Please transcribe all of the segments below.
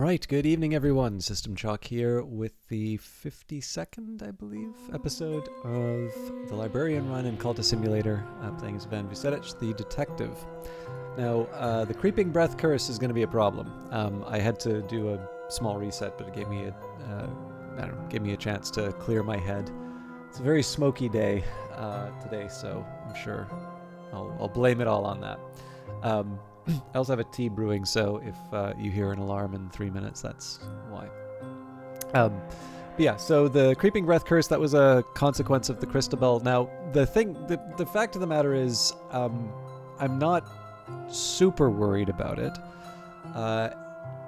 Alright, good evening everyone. System Chalk here with the 52nd, I believe, episode of the Librarian run in Cultist Simulator, playing as Van Vucetich, the detective. Now, the Creeping Breath Curse is going to be a problem. I had to do a small reset, but it gave me a chance to clear my head. It's a very smoky day today, so I'm sure I'll blame it all on that. I also have a tea brewing, so if you hear an alarm in 3 minutes, that's why. But yeah, so the Creeping Breath Curse, that was a consequence of the Crystal. Now, the fact of the matter is, I'm not super worried about it.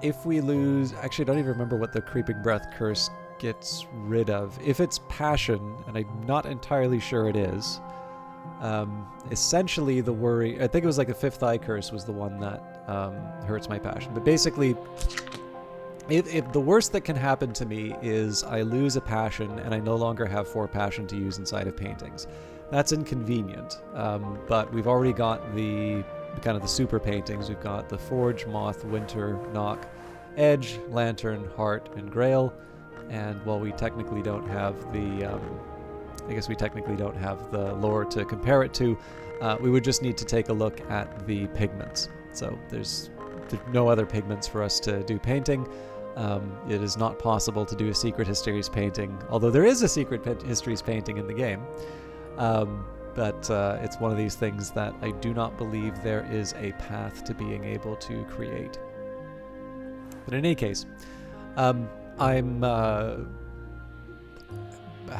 If we lose... Actually, I don't even remember what the Creeping Breath Curse gets rid of. If it's Passion, and I'm not entirely sure it is... essentially the worry, I think it was like the Fifth Eye Curse was the one that hurts my passion. But basically, if the worst that can happen to me is I lose a passion and I no longer have 4 passion to use inside of paintings. That's inconvenient, but we've already got the kind of the super paintings. We've got the Forge, Moth, Winter, Knock, Edge, Lantern, Heart, and Grail. And while we technically don't have the I guess we technically don't have the lore to compare it to. We would just need to take a look at the pigments. So there's no other pigments for us to do painting. It is not possible to do a Secret Histories painting, although there is a Secret Histories painting in the game. But it's one of these things that I do not believe there is a path to being able to create. But in any case, I'm...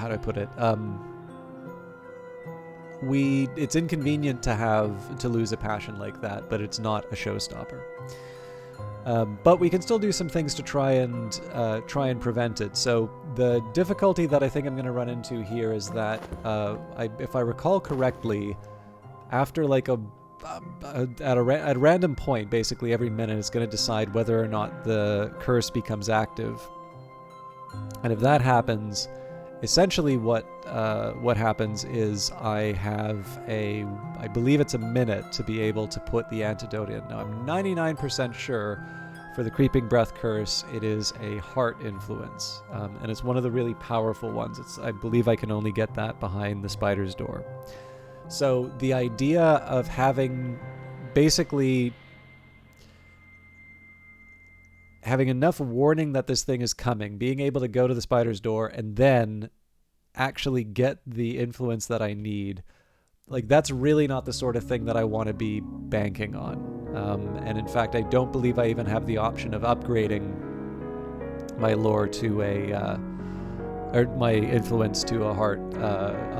how do I put it? It's inconvenient to lose a passion like that, but it's not a showstopper. But we can still do some things to try and prevent it. So the difficulty that I think I'm going to run into here is that if I recall correctly, after like at a random point, basically every minute, it's going to decide whether or not the curse becomes active. And if that happens, essentially what happens is I believe it's a minute to be able to put the antidote in. Now I'm 99% sure for the Creeping Breath Curse it is a heart influence, and it's one of the really powerful ones. I believe I can only get that behind the spider's door. So the idea of having enough warning that this thing is coming, being able to go to the spider's door and then actually get the influence that I need, like that's really not the sort of thing that I want to be banking on. And in fact, I don't believe I even have the option of upgrading my lore to or my influence to a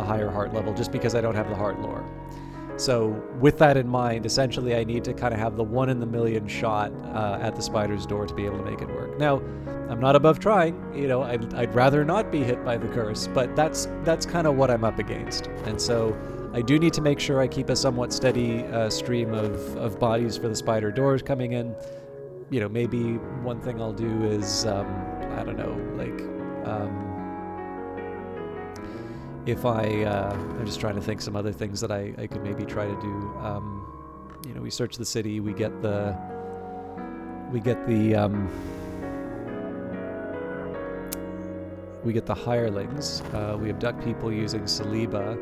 higher heart level, just because I don't have the heart lore. So with that in mind, essentially I need to kind of have the 1 in a million shot at the spider's door to be able to make it work. Now, I'm not above trying, I'd rather not be hit by the curse, but that's kind of what I'm up against. And so I do need to make sure I keep a somewhat steady stream of bodies for the spider doors coming in. Maybe one thing I'll do is, I don't know, like... if I'm just trying to think some other things that I could maybe try to do. We search the city, we get the hirelings, we abduct people using Saliba.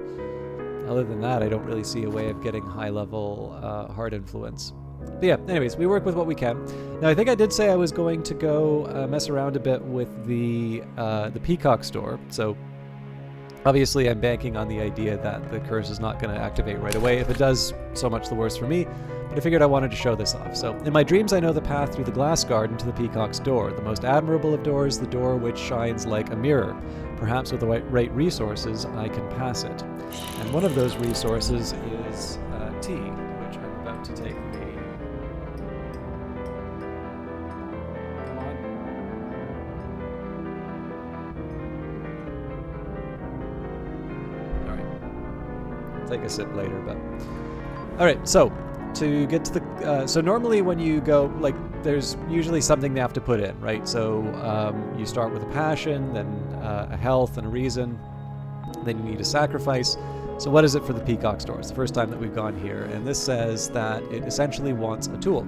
Other than that, I don't really see a way of getting high-level heart influence. But yeah, anyways, we work with what we can. Now, I think I did say I was going to go mess around a bit with the Peacock store, so obviously, I'm banking on the idea that the curse is not going to activate right away. If it does, so much the worse for me. But I figured I wanted to show this off. So, in my dreams, I know the path through the glass garden to the Peacock's door. The most admirable of doors, the door which shines like a mirror. Perhaps with the right resources, I can pass it. And one of those resources is tea, which I'm about to take the... take a sip later, but all right, so to get to the so normally when you go, like, there's usually something they have to put in, right? So you start with a passion, then a health and a reason, then you need a sacrifice. So what is it for the Peacock store? It's the first time that we've gone here, and this says that it essentially wants a tool.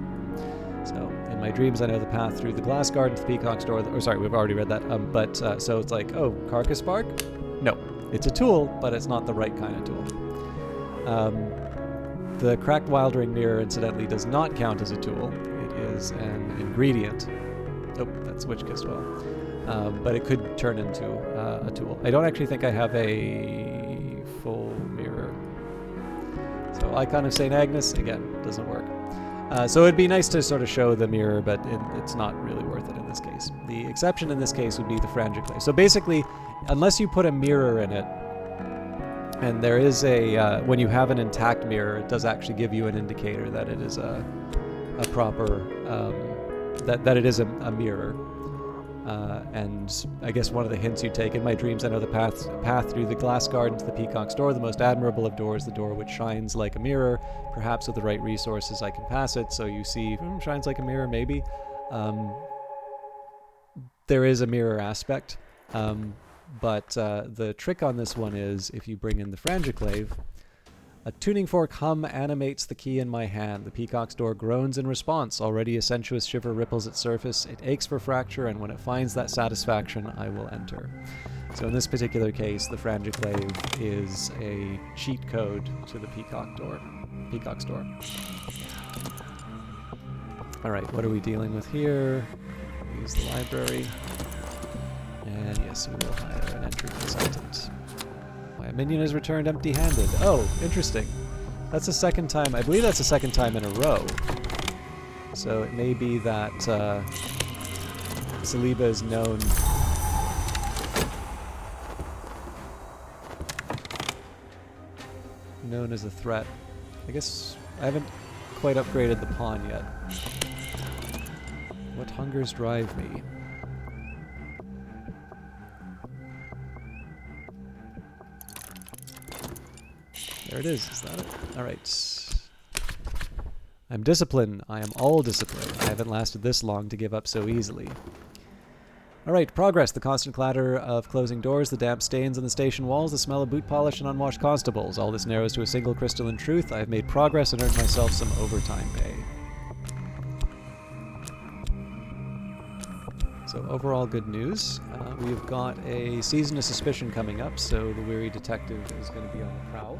So in my dreams I know the path through the glass garden to the peacock's door. Or sorry, we've already read that. So it's like, oh, carcass bark? No, it's a tool, but it's not the right kind of tool. The cracked wildering mirror, incidentally, does not count as a tool. It is an ingredient. Oh, that's witch-kissed well. But it could turn into a tool. I don't actually think I have a full mirror. So Icon of St. Agnes, again, doesn't work. So it'd be nice to sort of show the mirror, but it's not really worth it in this case. The exception in this case would be the Frangiclave. So basically, unless you put a mirror in it, and there is a, when you have an intact mirror, it does actually give you an indicator that it is a proper, that it is a mirror. And I guess one of the hints you take, in my dreams I know the path through the glass garden to the peacock's door, the most admirable of doors, the door which shines like a mirror. Perhaps with the right resources I can pass it. So you see, shines like a mirror, maybe. There is a mirror aspect. But the trick on this one is, if you bring in the Frangiclave, a tuning fork hum animates the key in my hand. The peacock's door groans in response. Already a sensuous shiver ripples its surface. It aches for fracture, and when it finds that satisfaction, I will enter. So in this particular case, the Frangiclave is a cheat code to the peacock's door. All right, what are we dealing with here? Use the library. And yes, we will hire an entry consultant. My minion is returned empty-handed. Oh, interesting. That's the second time. I believe that's the second time in a row. So it may be that Saliba is known as a threat. I guess I haven't quite upgraded the pawn yet. What hungers drive me? There it is that it? Alright. I'm disciplined. I am all discipline. I haven't lasted this long to give up so easily. Alright, progress. The constant clatter of closing doors, the damp stains on the station walls, the smell of boot polish and unwashed constables. All this narrows to a single crystalline truth. I have made progress and earned myself some overtime pay. So overall good news. We've got a season of suspicion coming up, so the weary detective is going to be on the prowl.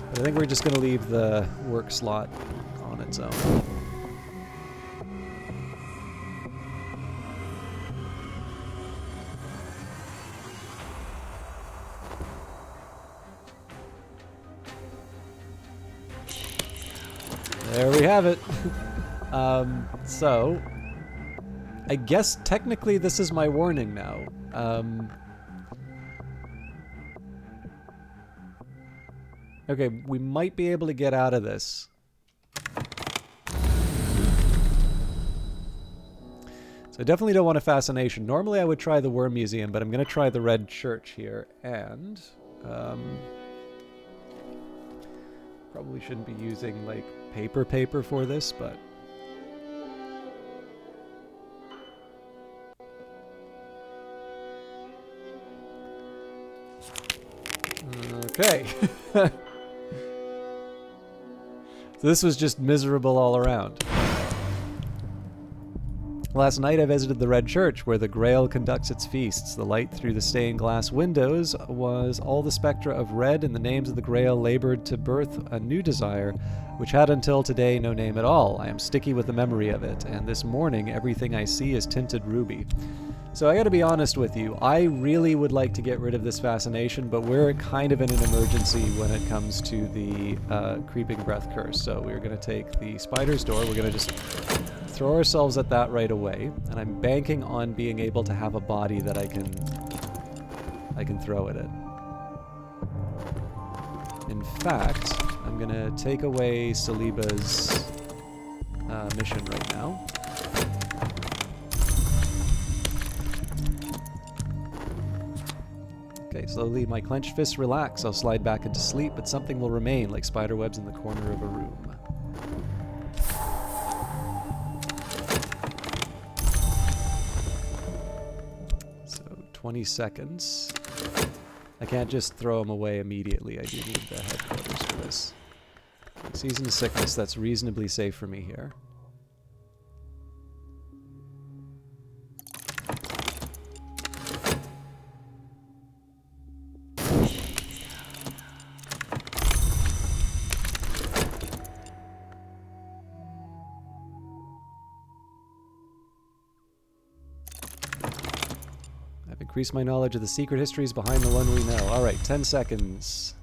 But I think we're just going to leave the work slot on its own. There we have it. So, I guess technically this is my warning now. Okay, we might be able to get out of this. So I definitely don't want a fascination. Normally I would try the Worm Museum, but I'm going to try the Red Church here. And probably shouldn't be using like paper for this, but okay. So this was just miserable all around. Last night I visited the Red Church, where the Grail conducts its feasts. The light through the stained glass windows was all the spectra of red, and the names of the Grail labored to birth a new desire, which had until today no name at all. I am sticky with the memory of it, and this morning everything I see is tinted ruby. So I gotta be honest with you, I really would like to get rid of this fascination, but we're kind of in an emergency when it comes to the Creeping Breath Curse. So we're gonna take the Spider's Door, we're gonna just throw ourselves at that right away, and I'm banking on being able to have a body that I can throw at it. In fact, I'm gonna take away Saliba's mission right now. Okay, slowly my clenched fists relax. I'll slide back into sleep, but something will remain, like spider webs in the corner of a room. So, 20 seconds. I can't just throw them away immediately. I do need the headquarters for this. Season of sickness, that's reasonably safe for me here. Increase my knowledge of the secret histories behind the one we know. Alright, 10 seconds.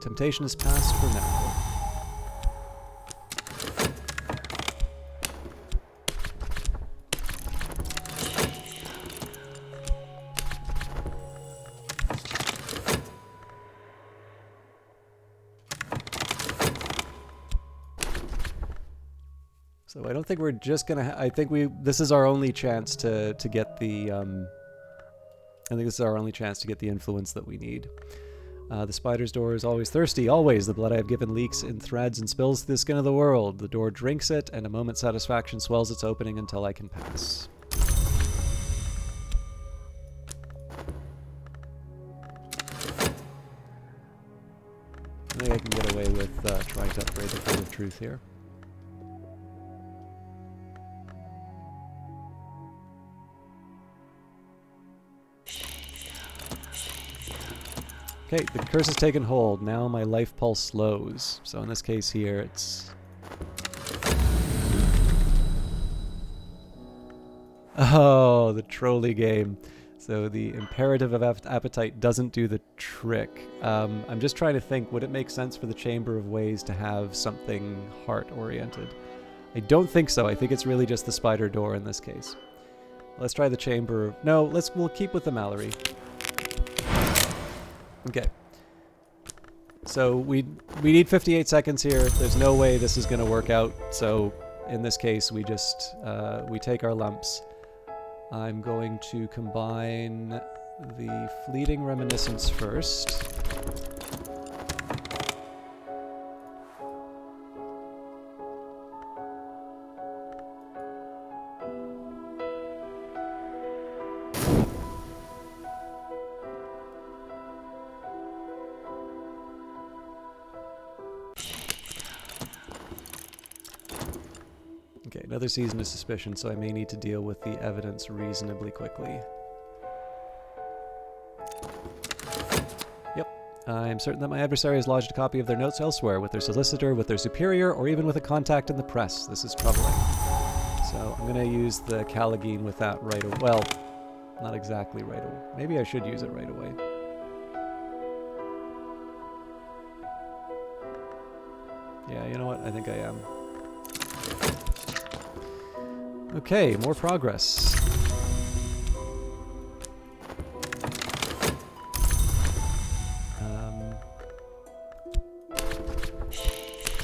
Temptation is passed for now. So I don't think we're just gonna. I think this is our only chance to get the. I think this is our only chance to get the influence that we need. The spider's door is always thirsty. Always, the blood I have given leaks in threads and spills to the skin of the world. The door drinks it, and a moment's satisfaction swells its opening until I can pass. I think I can get away with trying to upgrade the Fruit of Truth here. Okay, the curse has taken hold. Now my life pulse slows. So in this case here, it's... Oh, the trolley game. So the imperative of appetite doesn't do the trick. I'm just trying to think, would it make sense for the Chamber of Ways to have something heart-oriented? I don't think so. I think it's really just the spider door in this case. Let's try the Chamber of... No, we'll keep with the Mallory. Okay. So we need 58 seconds here. There's no way this is going to work out. So in this case, we just we take our lumps. I'm going to combine the Fleeting Reminiscence first. Okay, another Season of Suspicion, so I may need to deal with the evidence reasonably quickly. Yep, I'm certain that my adversary has lodged a copy of their notes elsewhere, with their solicitor, with their superior, or even with a contact in the press. This is troubling. So I'm going to use the Callagine with that right away. Well, not exactly right away. Maybe I should use it right away. Yeah, you know what? I think I am. Okay, more progress.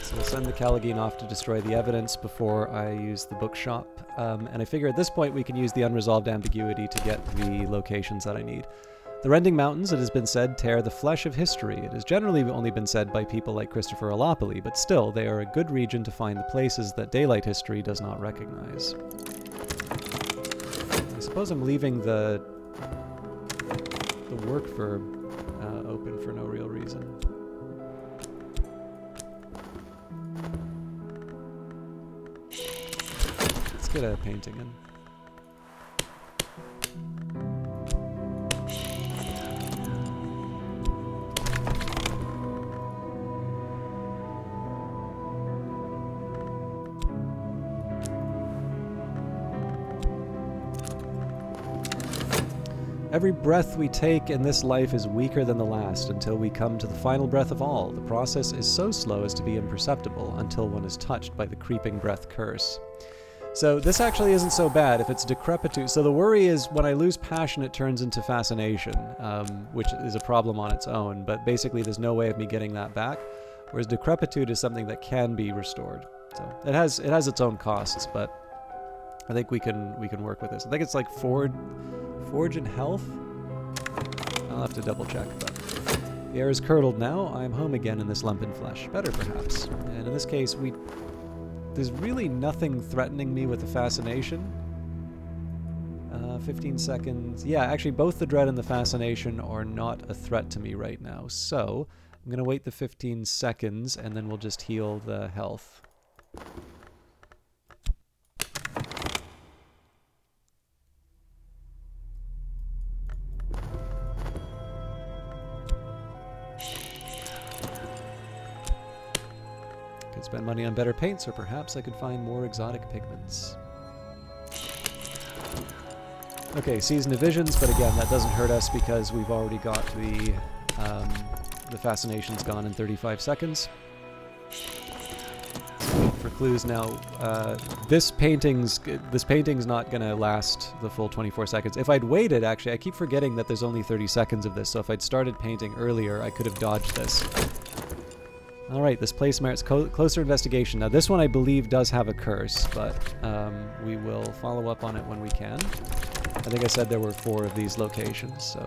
So we'll send the Callagine off to destroy the evidence before I use the bookshop. And I figure at this point we can use the unresolved ambiguity to get the locations that I need. The Rending Mountains, it has been said, tear the flesh of history. It has generally only been said by people like Christopher Alopoli, but still, they are a good region to find the places that daylight history does not recognize. I suppose I'm leaving the work verb open for no real reason. Let's get a painting in. Every breath we take in this life is weaker than the last until we come to the final breath of all. The process is so slow as to be imperceptible until one is touched by the creeping breath curse. So this actually isn't so bad if it's decrepitude. So the worry is when I lose passion, it turns into fascination, which is a problem on its own. But basically, there's no way of me getting that back. Whereas decrepitude is something that can be restored. So it has its own costs, but I think we can work with this. I think it's like Forge and health? I'll have to double check, but the air is curdled now. I am home again in this lumpen flesh. Better, perhaps. And in this case, there's really nothing threatening me with the fascination. 15 seconds. Yeah, actually both the dread and the fascination are not a threat to me right now. So I'm going to wait the 15 seconds and then we'll just heal the health. Could spend money on better paints, or perhaps I could find more exotic pigments. Okay, Season of Visions, but again, that doesn't hurt us because we've already got the fascination's gone in 35 seconds. So for clues now, this painting's not going to last the full 24 seconds. If I'd waited, actually, I keep forgetting that there's only 30 seconds of this, so if I'd started painting earlier, I could have dodged this. Alright, this place merits closer investigation. Now this one I believe does have a curse, but we will follow up on it when we can. I think I said there were 4 of these locations, so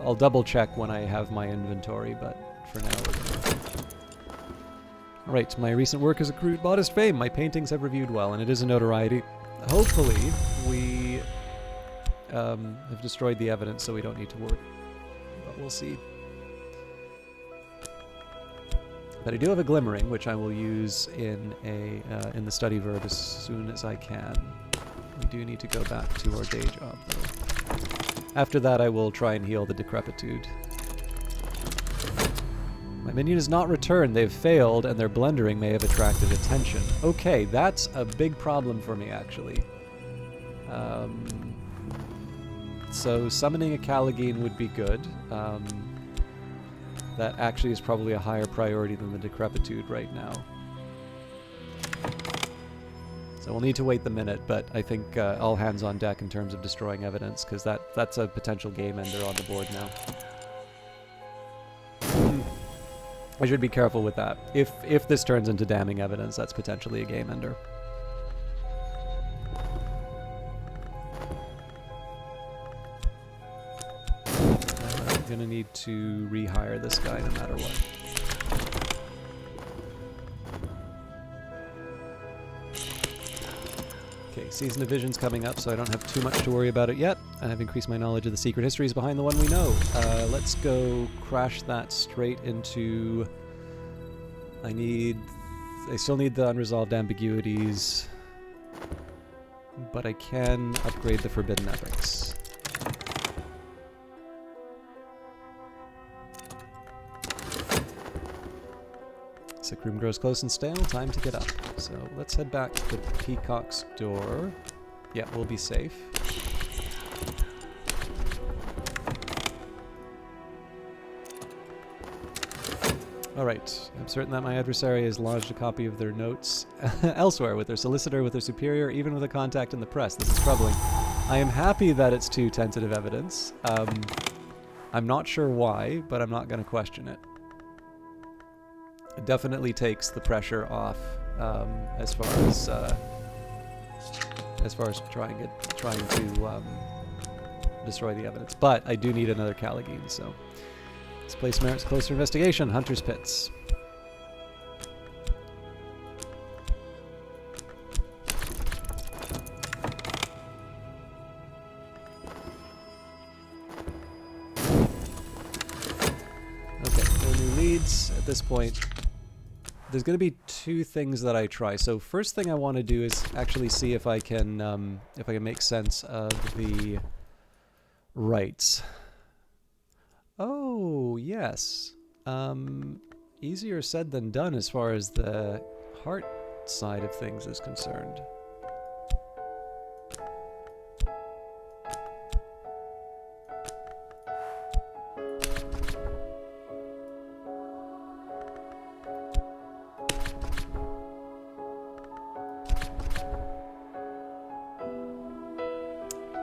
I'll double check when I have my inventory, but for now we're gonna... Alright, my recent work has accrued modest fame. My paintings have reviewed well, and it is a notoriety. Hopefully we have destroyed the evidence so we don't need to worry, but we'll see. But I do have a glimmering, which I will use in the study verb as soon as I can. We do need to go back to our day job, though. After that, I will try and heal the decrepitude. My minion has not returned. They've failed, and their blundering may have attracted attention. Okay, that's a big problem for me, actually. So summoning a Callagine would be good. That actually is probably a higher priority than the decrepitude right now. So we'll need to wait the minute, but I think all hands on deck in terms of destroying evidence, because that's a potential game ender on the board now. I should be careful with that. If this turns into damning evidence, that's potentially a game ender. I'm gonna need to rehire this guy no matter what. Okay, Season of Vision's coming up, so I don't have too much to worry about it yet. I've increased my knowledge of the secret histories behind the one we know. Let's go crash that straight into... I still need the unresolved ambiguities, but I can upgrade the forbidden epics. Sick room grows close and stale, time to get up. So let's head back to the Peacock's door. Yeah, we'll be safe. Alright, I'm certain that my adversary has lodged a copy of their notes elsewhere, with their solicitor, with their superior, even with a contact in the press. This is troubling. I am happy that it's 2 tentative evidence. I'm not sure why, but I'm not going to question it. It definitely takes the pressure off as far as trying to destroy the evidence. But I do need another Callagine, so this place merits closer investigation. Hunter's Pits. Okay, no new leads at this point. There's going to be 2 things that I try. So first thing I want to do is actually see if I can make sense of the rights. Oh yes, easier said than done as far as the heart side of things is concerned.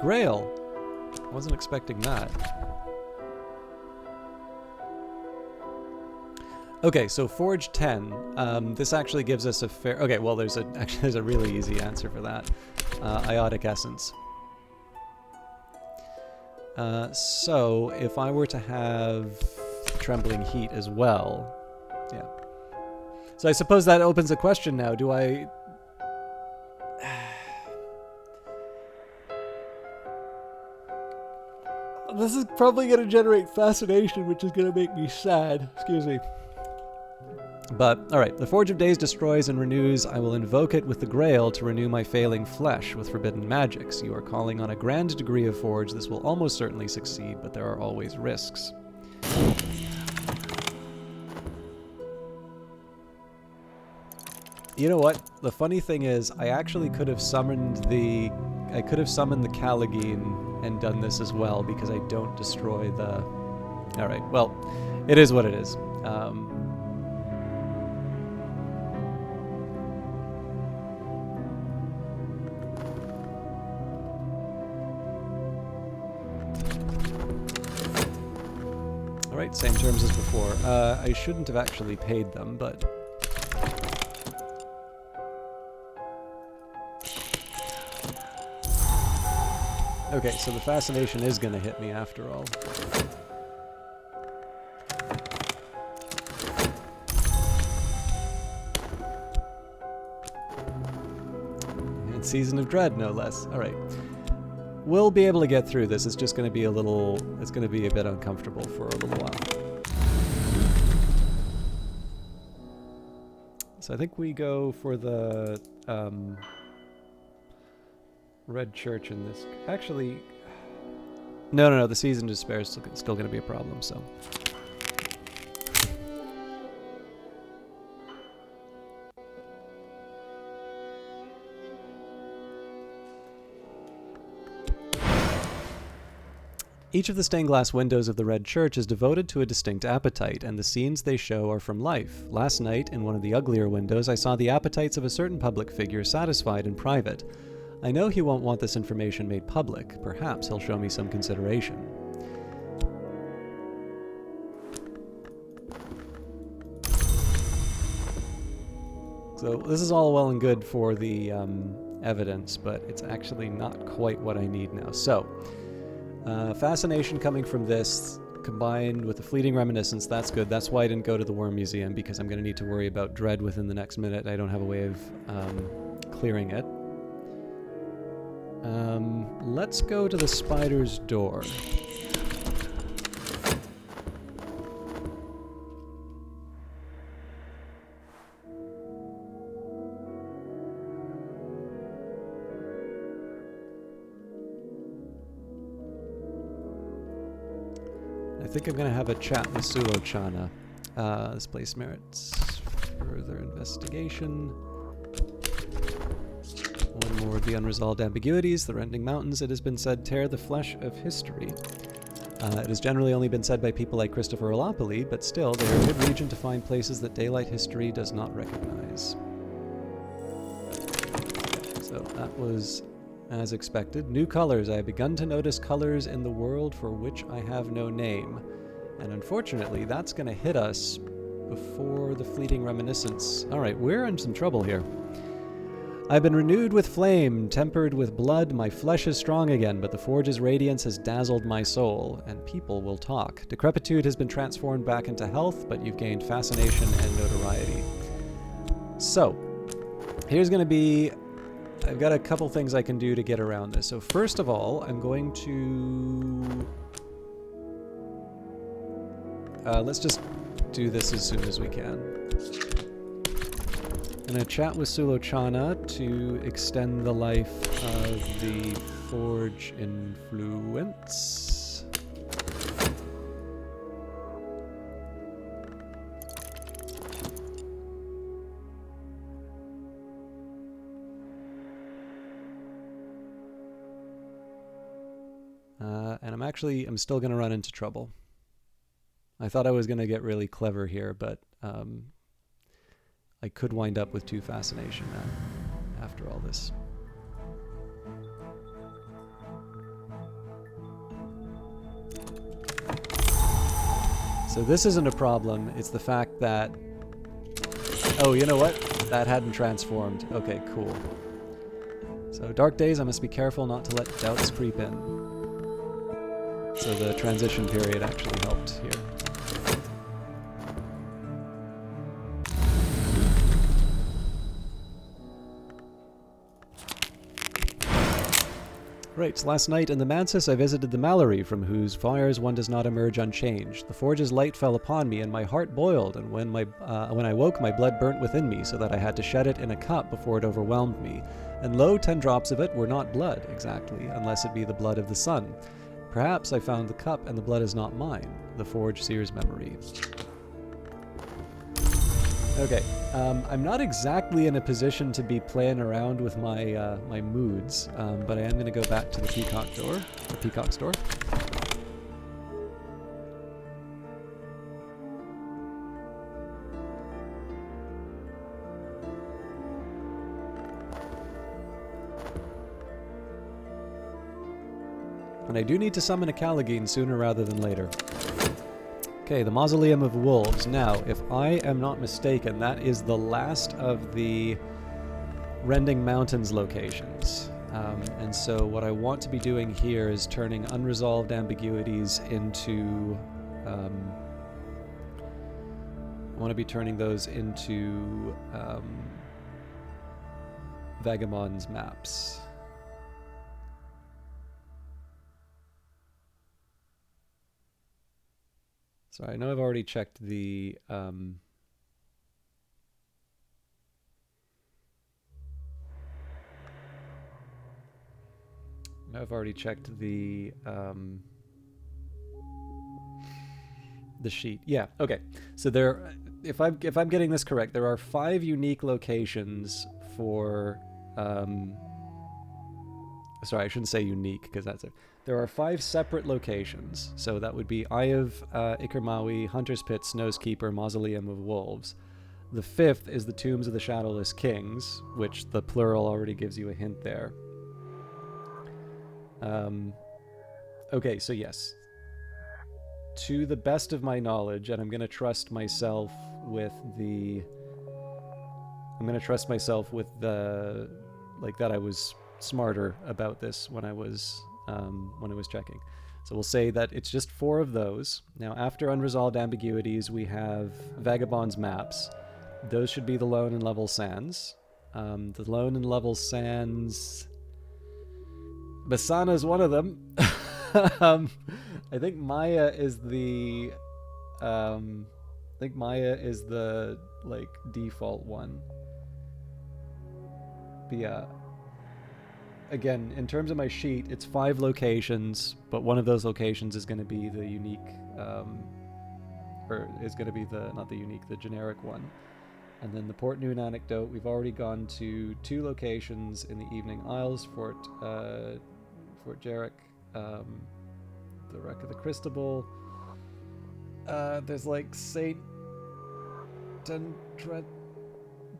Grail! I wasn't expecting that. Okay, so Forge 10. This actually gives us a fair... Okay, well, there's a really easy answer for that. Iotic Essence. So, if I were to have Trembling Heat as well... Yeah. So I suppose that opens a question now. Do I... This is probably going to generate fascination, which is going to make me sad. Excuse me. But, alright, the Forge of Days destroys and renews. I will invoke it with the Grail to renew my failing flesh with forbidden magics. You are calling on a grand degree of Forge. This will almost certainly succeed, but there are always risks. You know what? The funny thing is, I actually could have summoned the... I could have summoned the Callagine and done this as well, because I don't destroy the... Alright, well, it is what it is. Alright, same terms as before. I shouldn't have actually paid them, but... Okay, so the fascination is going to hit me after all. And Season of Dread, no less. Alright. We'll be able to get through this. It's just going to be a little... It's going to be a bit uncomfortable for a little while. So I think we go for the... Red Church in this. Actually, no. The Season of Despair is still going to be a problem. So, each of the stained glass windows of the Red Church is devoted to a distinct appetite, and the scenes they show are from life. Last night, in one of the uglier windows, I saw the appetites of a certain public figure satisfied in private. I know he won't want this information made public. Perhaps he'll show me some consideration. So this is all well and good for the evidence, but it's actually not quite what I need now. So, fascination coming from this, combined with the fleeting reminiscence, that's good. That's why I didn't go to the Worm Museum, because I'm going to need to worry about dread within the next minute. I don't have a way of clearing it. Let's go to the spider's door. I think I'm going to have a chat with Sulochana. This place merits further investigation. One more of the unresolved ambiguities. The Rending Mountains, it has been said, tear the flesh of history. It has generally only been said by people like Christopher Olopoli, but still, they are a good region to find places that daylight history does not recognize. So that was as expected. New colors. I have begun to notice colors in the world for which I have no name. And unfortunately, that's going to hit us before the fleeting reminiscence. Alright, we're in some trouble here. I've been renewed with flame, tempered with blood, my flesh is strong again, but the Forge's radiance has dazzled my soul, and people will talk. Decrepitude has been transformed back into health, but you've gained fascination and notoriety. So, here's going to be... I've got a couple things I can do to get around this. So first of all, I'm going to... let's just do this as soon as we can. I'm going to chat with Sulochana to extend the life of the Forge influence. And I'm still going to run into trouble. I thought I was going to get really clever here, but I could wind up with 2 fascination now, after all this. So this isn't a problem, it's the fact that... Oh, you know what? That hadn't transformed. Okay, cool. So dark days, I must be careful not to let doubts creep in. So the transition period actually helped here. Right, last night in the Mansis I visited the Mallory, from whose fires one does not emerge unchanged. The forge's light fell upon me, and my heart boiled, and when I woke, my blood burnt within me, so that I had to shed it in a cup before it overwhelmed me. And lo, 10 drops of it were not blood, exactly, unless it be the blood of the sun. Perhaps I found the cup, and the blood is not mine. The forge sears memory. Okay, I'm not exactly in a position to be playing around with my my moods, but I am going to go back to the Peacock store. And I do need to summon a Callagine sooner rather than later. Okay, the Mausoleum of Wolves. Now, if I am not mistaken, that is the last of the Rending Mountains locations. And so what I want to be doing here is turning unresolved ambiguities into... I want to be turning those into Vagabond's maps. So I know I've already checked the sheet. Yeah, okay. So there, if I'm getting this correct, there are 5 unique locations for sorry, I shouldn't say unique, because that's it. There are 5 separate locations, so that would be Eye of Ikermawi, Hunter's Pit, Snow's Keeper, Mausoleum of Wolves. The 5th is the Tombs of the Shadowless Kings, which the plural already gives you a hint there. Okay, so yes. To the best of my knowledge, and I'm going to trust myself with the... like, that I was smarter about this when I was checking. So we'll say that it's just 4 of those. Now, after unresolved ambiguities, we have Vagabond's maps. Those should be the Lone and Level Sands. The Lone and Level Sands... Basana is one of them. I think Maya is the... like, default one. But yeah... Again, in terms of my sheet, it's 5 locations, but one of those locations is going to be the unique, or is going to be the generic one. And then the Port Noon anecdote, we've already gone to 2 locations in the Evening Isles, Fort Jarek, the Wreck of the Cristobal. There's like St.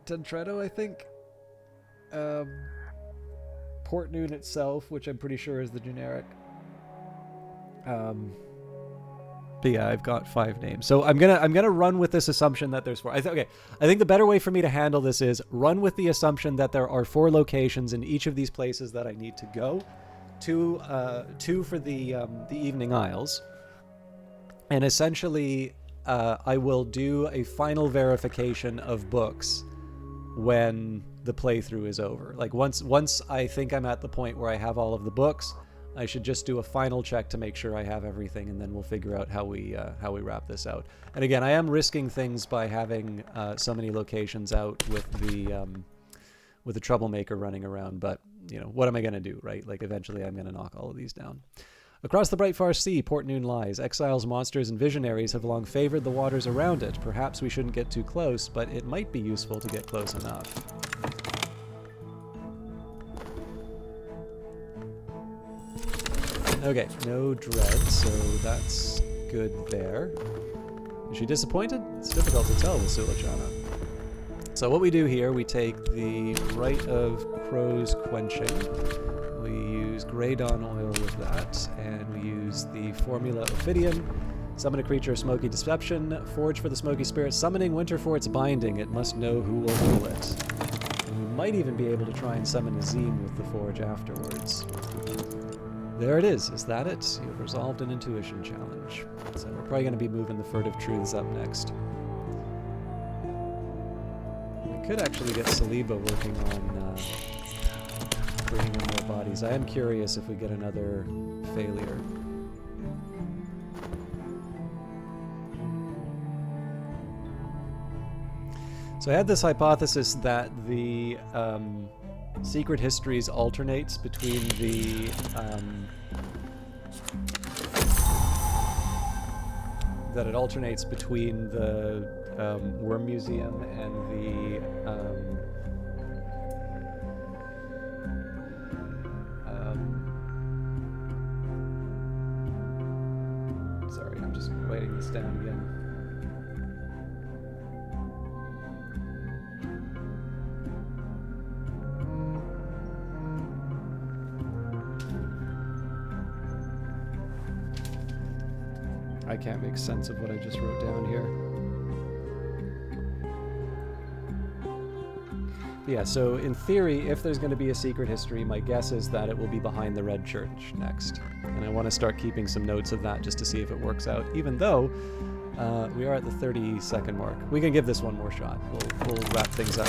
Tentretto, I think. Port Noon itself, which I'm pretty sure is the generic. But yeah, I've got 5 names. So I'm gonna run with this assumption that there's 4. I think the better way for me to handle this is run with the assumption that there are 4 locations in each of these places that I need to go. 2 for the Evening Isles, and essentially I will do a final verification of books when the playthrough is over. Like once I think I'm at the point where I have all of the books, I should just do a final check to make sure I have everything, and then we'll figure out how we wrap this out. And again, I am risking things by having so many locations out with the troublemaker running around, but you know, what am I going to do, right? Like eventually I'm going to knock all of these down. Across the bright far sea, Port Noon lies. Exiles, monsters, and visionaries have long favored the waters around it. Perhaps we shouldn't get too close, but it might be useful to get close enough. Okay, no dread, so that's good there. Is she disappointed? It's difficult to tell with Sulachana. So what we do here, we take the Rite of Crow's Quenching. We use Grey Dawn Oil with that, and we use the Formula Ophidian. Summon a creature of Smoky Deception. Forge for the Smoky Spirit. Summoning Winter for its binding. It must know who will rule it. And we might even be able to try and summon Azim with the Forge afterwards. There it is. Is that it? You've resolved an intuition challenge. So we're probably going to be moving the Furtive Truths up next. I could actually get Saliba working on bringing in more bodies. I am curious if we get another failure. So I had this hypothesis that the secret histories alternates between the Worm Museum and the sorry, I'm just writing this down again. I can't make sense of what I just wrote down here. Yeah, so in theory, if there's going to be a secret history, my guess is that it will be behind the Red Church next. And I want to start keeping some notes of that just to see if it works out, even though we are at the 30-second mark. We can give this one more shot. We'll wrap things up.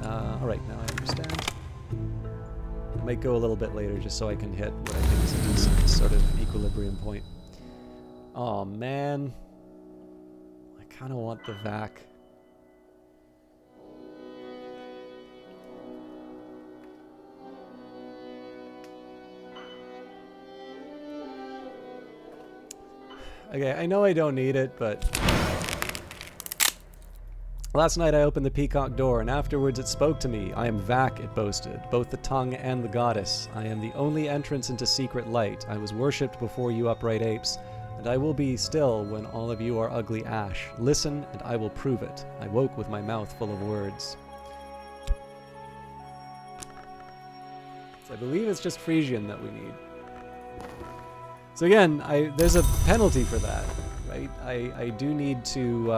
All right, now I understand. I might go a little bit later just so I can hit what I think is a decent sort of equilibrium point. Oh man, I kind of want the vac. Okay, I know I don't need it, but last night I opened the peacock door, and afterwards it spoke to me. I am Vac, it boasted, both the tongue and the goddess. I am the only entrance into secret light. I was worshipped before you upright apes. And I will be still when all of you are ugly ash. Listen, and I will prove it. I woke with my mouth full of words. So I believe it's just Frisian that we need. So again, there's a penalty for that, right? I do need to...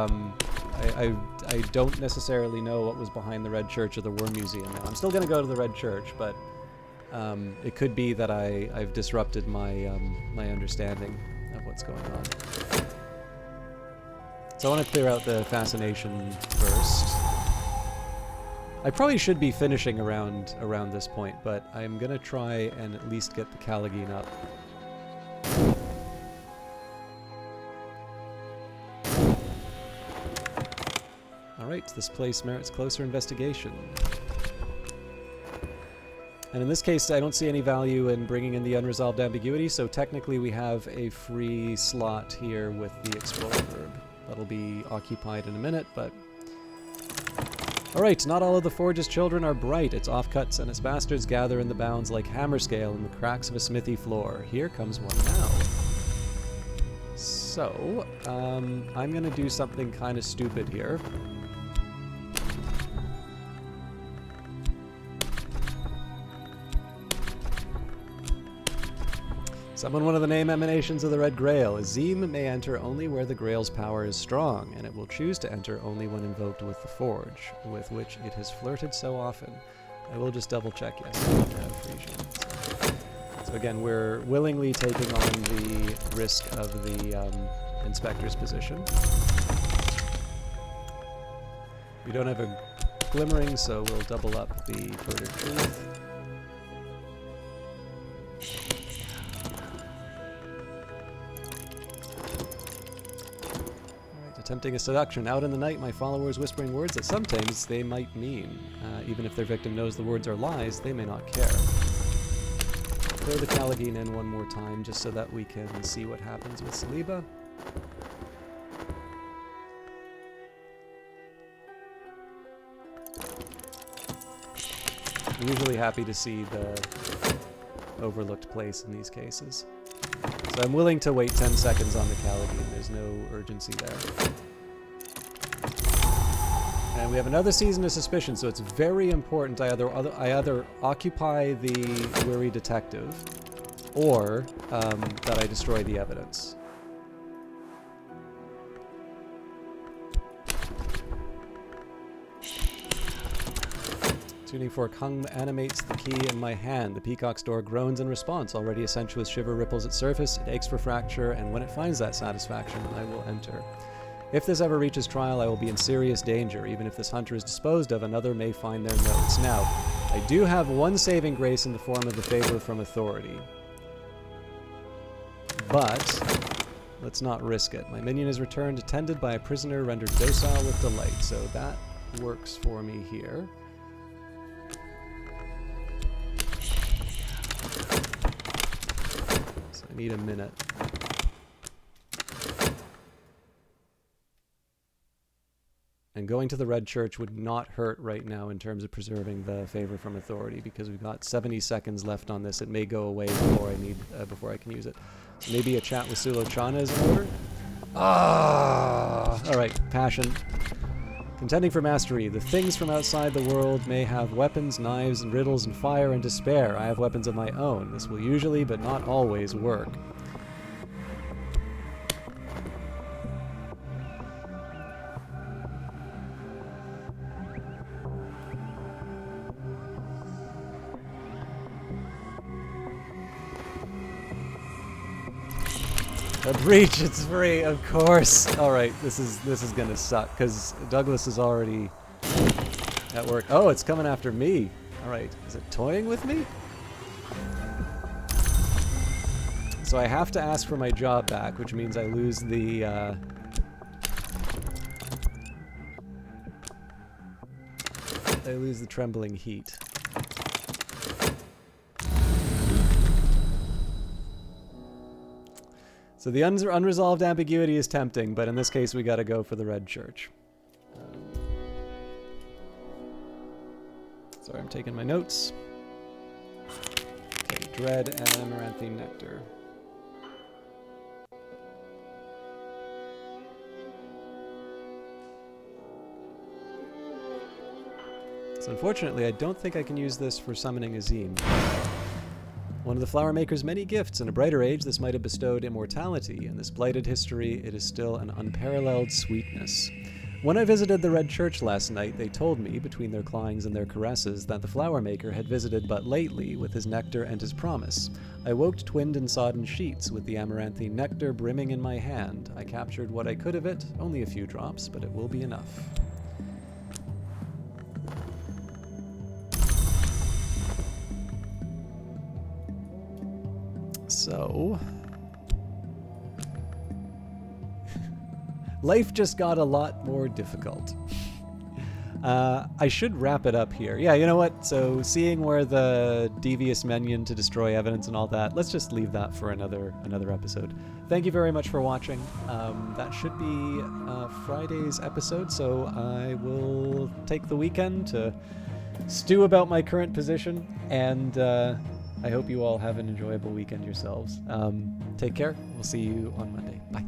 I don't necessarily know what was behind the Red Church or the Worm Museum now. I'm still going to go to the Red Church, but it could be that I've disrupted my my understanding of what's going on. So I want to clear out the fascination first. I probably should be finishing around this point, but I'm gonna try and at least get the Callagine up. Alright, this place merits closer investigation. And in this case, I don't see any value in bringing in the unresolved ambiguity, so technically we have a free slot here with the Explore verb. That'll be occupied in a minute, but... Alright, not all of the Forge's children are bright. Its offcuts and its bastards gather in the bounds like hammer scale in the cracks of a smithy floor. Here comes one now. So, I'm gonna do something kind of stupid here. Summon one of the name emanations of the Red Grail. Azim may enter only where the Grail's power is strong, and it will choose to enter only when invoked with the Forge, with which it has flirted so often. I will just double check, yes, I don't have Frisian. So again, we're willingly taking on the risk of the Inspector's position. We don't have a glimmering, so we'll double up the Furtive Truth. Attempting a seduction. Out in the night, my followers whispering words that sometimes they might mean. Even if their victim knows the words are lies, they may not care. Throw the Callagine in one more time, just so that we can see what happens with Saliba. I'm usually happy to see the overlooked place in these cases. So I'm willing to wait 10 seconds on the Callagine. There's no urgency there. And we have another Season of Suspicion, so it's very important I either occupy the Weary Detective or that I destroy the evidence. Tuning fork hung animates the key in my hand. The peacock's door groans in response. Already a sensuous shiver ripples its surface. It aches for fracture, and when it finds that satisfaction, I will enter. If this ever reaches trial, I will be in serious danger. Even if this hunter is disposed of, another may find their notes. Now, I do have one saving grace in the form of a favor from authority. But let's not risk it. My minion is returned attended by a prisoner rendered docile with delight, so that works for me here. So I need a minute. And going to the Red Church would not hurt right now in terms of preserving the favor from authority, because we've got 70 seconds left on this. It may go away before I can use it. So maybe a chat with Sulochana is in order. Ah! All right, passion. Contending for mastery. The things from outside the world may have weapons, knives, and riddles, and fire and despair. I have weapons of my own. This will usually, but not always, work. A breach, it's free, of course. All right, this is gonna suck because Douglas is already at work. Oh, it's coming after me. All right, is it toying with me? So I have to ask for my job back, which means I lose the. I lose the trembling heat. So the unresolved ambiguity is tempting, but in this case we gotta go for the Red Church. Sorry, I'm taking my notes. Okay, Dread and Amaranthine Nectar. So unfortunately, I don't think I can use this for summoning Azim. One of the Flower Maker's many gifts. In a brighter age, this might have bestowed immortality. In this blighted history, it is still an unparalleled sweetness. When I visited the Red Church last night, they told me, between their clawings and their caresses, that the Flower Maker had visited but lately with his nectar and his promise. I woke twinned in sodden sheets, with the amaranthine nectar brimming in my hand. I captured what I could of it, only a few drops, but it will be enough. So, life just got a lot more difficult. I should wrap it up here. Yeah, you know what? So, seeing where the devious minion to destroy evidence and all that, let's just leave that for another episode. Thank you very much for watching. That should be Friday's episode, so I will take the weekend to stew about my current position, and I hope you all have an enjoyable weekend yourselves. Take care. We'll see you on Monday. Bye.